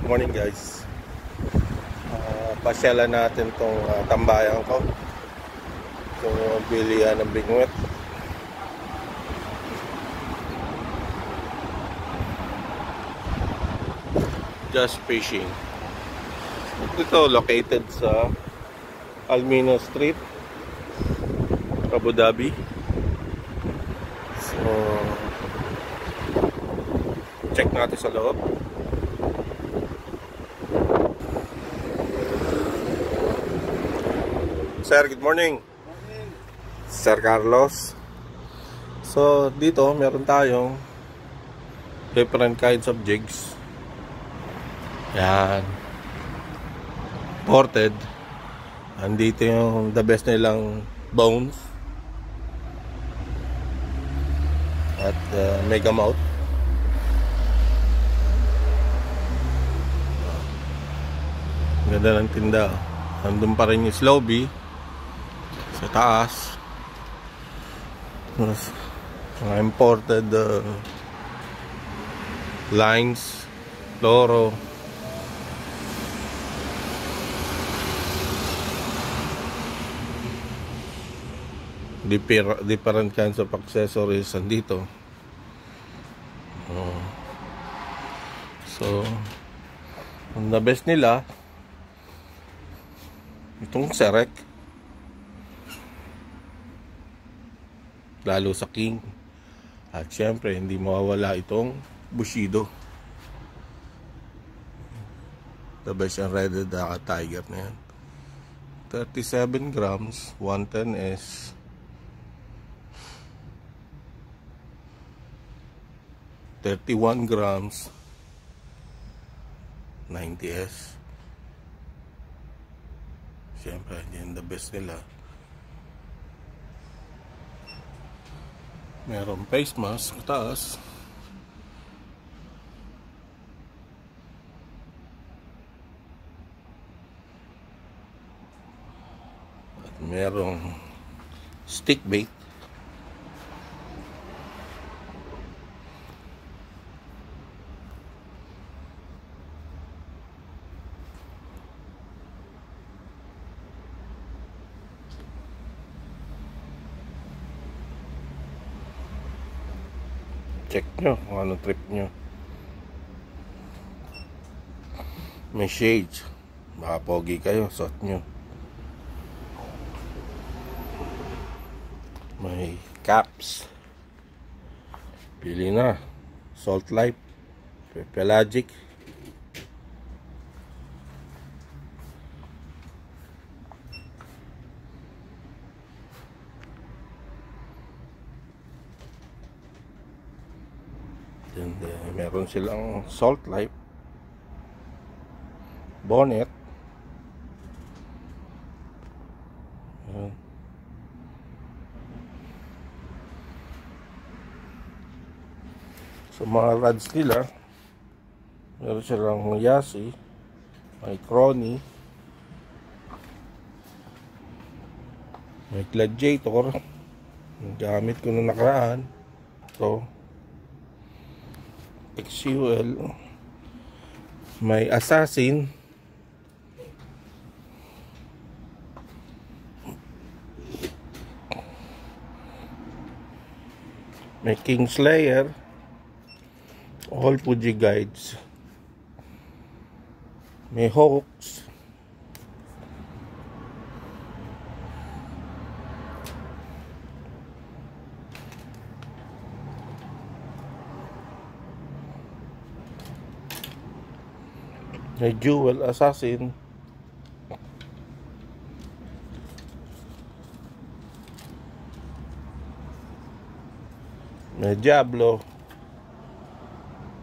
morning guys. Pasyalan natin tong tambayan ko. Itong bilihan ng bingwit. Just fishing. Ito located sa Almina Street, Abu Dhabi. So check natin sa loob. Sir, good morning. Morning. Sir Carlos. So dito meron tayong different kinds of jigs. Yan. Ported. Andito yung the best nilang bones. At mega mouth. Ganda ng tinda. Nandun pa rin yung Slowbee sa taas. Mga imported lines, loro. Different kinds of accessories andito. So ang the best nila itong Serek, lalo sa King. At syempre hindi mawawala itong Bushido, the best and Red Tiger na yan. 37 grams 110S, 31 grams 90S. Siyempre, yan the best nila. Merong face mask sa taas. At merong stick bait. Check nyo kung anong trip nyo. May shades, baka pogi kayo, suot nyo. May caps, pili na. Salt Life, Pelagic. And meron silang Salt Life, bonnet. So mga rods nila, meron silang Yasi, may Crony, may Gladiator, yung gamit ko na nakaraan. So XUL, may Assassin, may Kingslayer, all Fuji guides, may Hawks, may Jewel Assassin, may Diablo,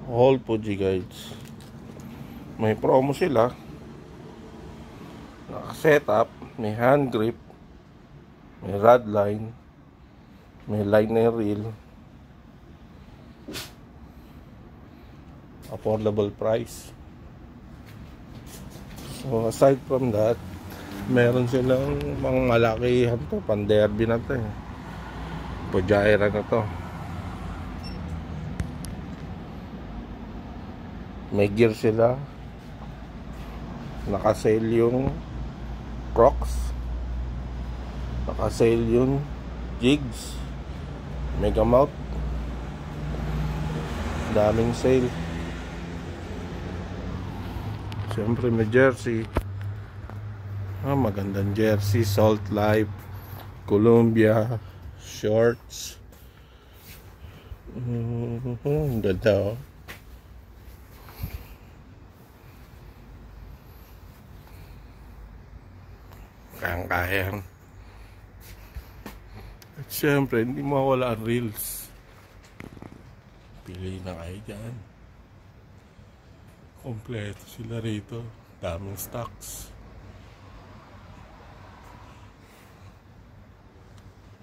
all Fuji guides. May promo sila, naka-setup, may hand grip, may rod line, may line and reel, affordable price. So aside from that, meron silang mga malakihan to, pan-derby na to, Pujaira na to. May gear sila, Naka-sale yung Crocs. Naka-sale yung Jigs. Megamouth. Daming sale. Siyempre may jersey. Magandang jersey. Salt Life, Columbia, shorts. Ganda oh. Kaya. At syempre hindi mawala ang reels. Pili na kayo dyan. Kompleto sila rito. Daming stocks.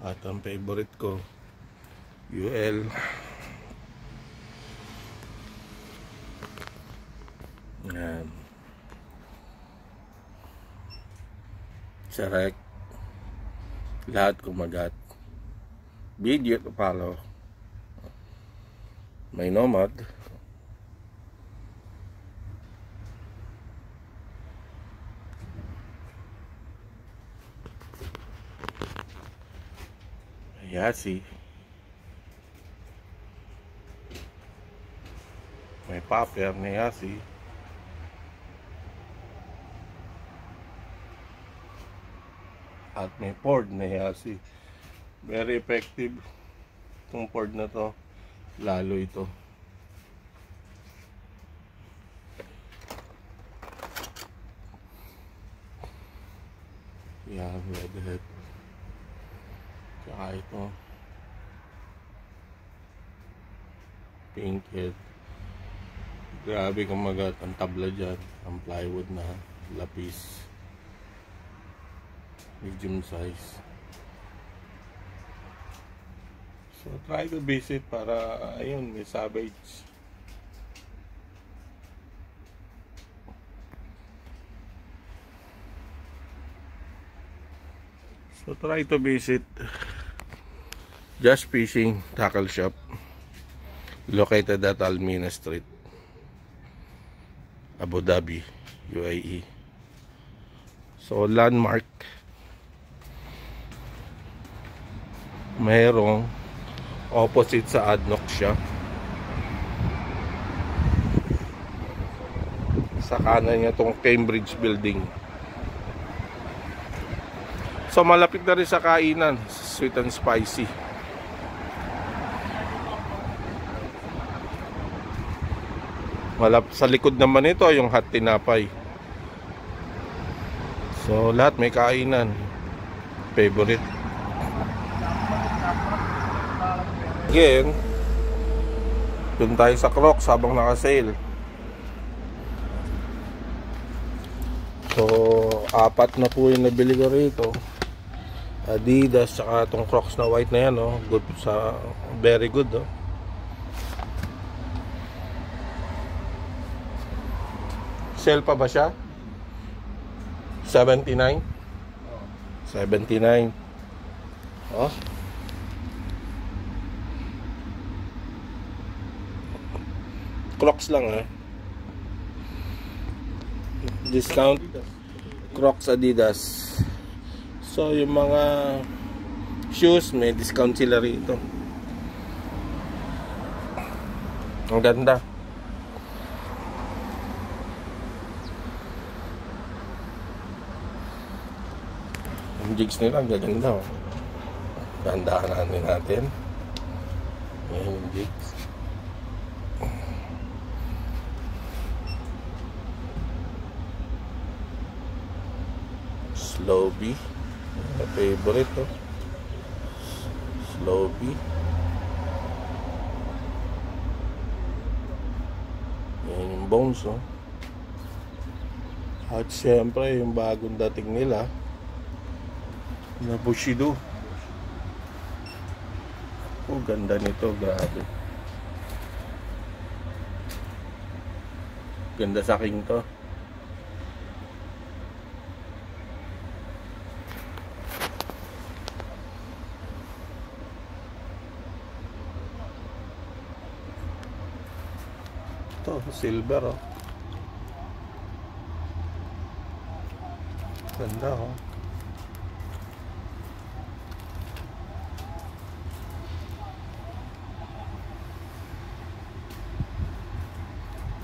At ang favorite ko, UL. Yan. Sarek. Lahat kumagat. Video to follow. May Nomad. Yasi. May Popper na Yasi. At may Ford na Yasi. Very effective itong Ford na to. Lalo ito. Yan, redhead. Tsaka ito Pinkhead. Grabe kumagat ang tabla dyan. Ang plywood na lapis. Medium size. So try to visit para ayun, may Savage. So try to visit Just Fishing Tackle Shop, located at Almina Street, Abu Dhabi, UAE. So landmark. Mayroong opposite sa ADNOC siya. Sa kanan niya tong Cambridge Building. So malapit na rin sa kainan, sweet and spicy. Sa likod naman ito yung hot tinapay. So lahat may kainan. Favorite. Again, dun tayo sa Crocs habang naka-sale. So 4 na po yung nabili ko rito. Adidas, saka itong Crocs na white na yan, oh. Good sa, very good, oh. Sale pa ba siya? 79? 79. Oh. Crocs lang, eh. Discount. Crocs Adidas. So yung mga shoes may discount sila rito. Ang ganda. Yung jigs nila ang gaganda, oh. Dandahanan natin. Yan yung jigs. Slowbee. Favorite, oh. Slowbee. Yan yung Bones, oh. At syempre yung bagong dating nila na Bushido. Oh, ganda nito, grabe. Ganda sa king to. Ito, silver, oh. Ganda, oh.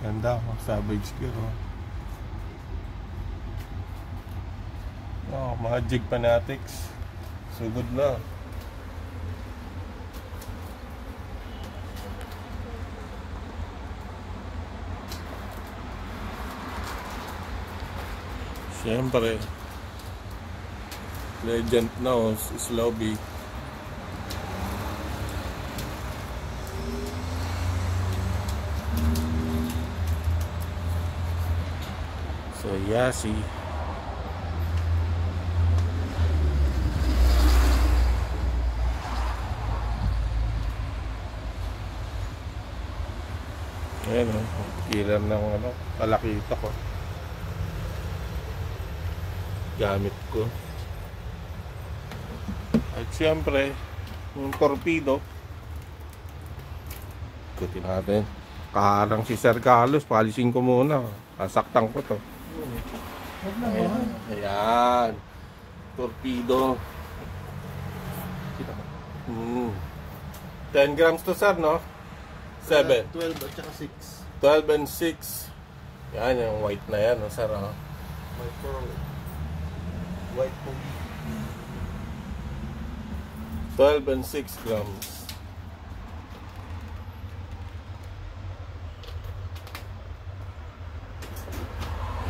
Ganda, oh. Savage gear, oh. Oh, mga jig fanatics. Sugod na. Siyempre, legend na, oh, Slowby. So, Yasi. Ayan, oh, killer ng ano, kalakita ko. Gamit ko. At siyempre, yung torpedo. Ikutin natin. Kaharang si Sir Carlos, palisin ko muna. Sasaktan ko to. Ayan. Ayan. Torpedo. 10 grams to, sir, no? 7. 12 at saka 6. 12 and 6. Yan, yung white na yan, no, sir, no? My pearl. White pong 12 and 6 grams.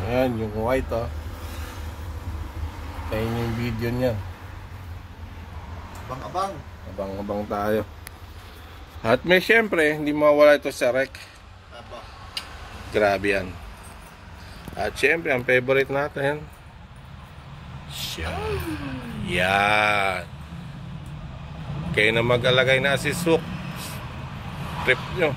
Ayan, yung white, oh. Ayan yung video niya. abang-abang. Abang-abang tayo. At may syempre, hindi mawala ito sa rec. Aba. Grabe yan. At syempre, ang favorite natin. Yan. Kayo na mag-alagay na si Sook. Trip nyo.